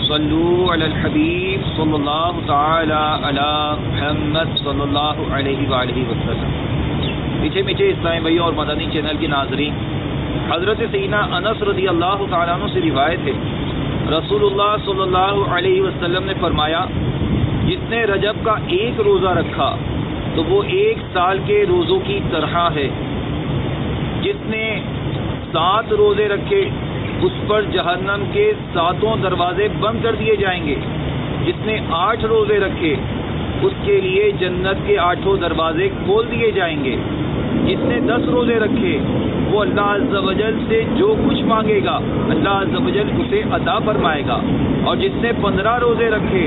صلو علی الحبیب صلی اللہ تعالی علی محمد صلی اللہ علیہ وآلہ وسلم۔ میٹھے میٹھے اسلامی بھائیوں اور مدنی چینل کے ناظرین، حضرت سیدنا انس رضی اللہ تعالیٰ عنہ سے روایت ہے، رسول اللہ صلی اللہ علیہ وسلم نے فرمایا، جس نے رجب کا ایک روزہ رکھا تو وہ 1 سال کے روزوں کی طرح ہے۔ جس نے 7 روزے رکھے اس پر جہنم کے 7 دروازے بند کر دیے جائیں گے۔ جس نے 8 روزے رکھے اس کے لیے جنت کے 8 دروازے کھول دیے جائیں گے۔ جس نے 10 روزے رکھے وہ اللہ عز و جل سے جو کچھ مانگے گا اللہ عز و جل اسے عطا فرمائے گا۔ اور جس نے 15 روزے رکھے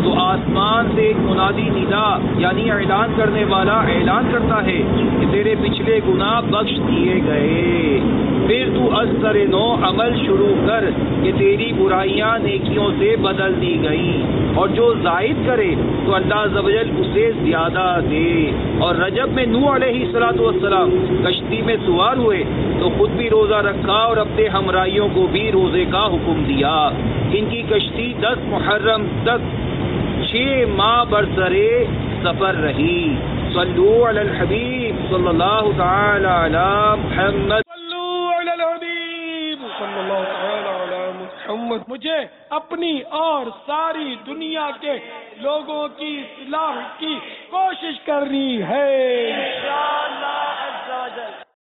تو آسمان سے ایک منادی ندا یعنی اعلان کرنے والا اعلان کرتا ہے کہ تیرے پچھلے گناہ بخش دیے گئے، پھر تو از سر نو عمل شروع کر کہ تیری برائیاں نیکیوں سے بدل دی گئیں، اور جو زائد کرے تو اللہ عز و جل اسے زیادہ دے۔ اور رجب میں نوح علیہ السلام کشتی میں سوار ہوئے تو خود بھی روزہ رکھا اور اپنے ہمراہیوں کو بھی روزے کا حکم دیا۔ ان کی کشتی 10 محرم تک 6 ماہ برسرے سفر رہی۔ صلو علی الحبیب صلی اللہ تعالی علی محمد صلی اللہ تعالی علی محمد۔ مجھے اپنی اور ساری دنیا کے لوگوں کی اصلاح کی کوشش کرنی ہے۔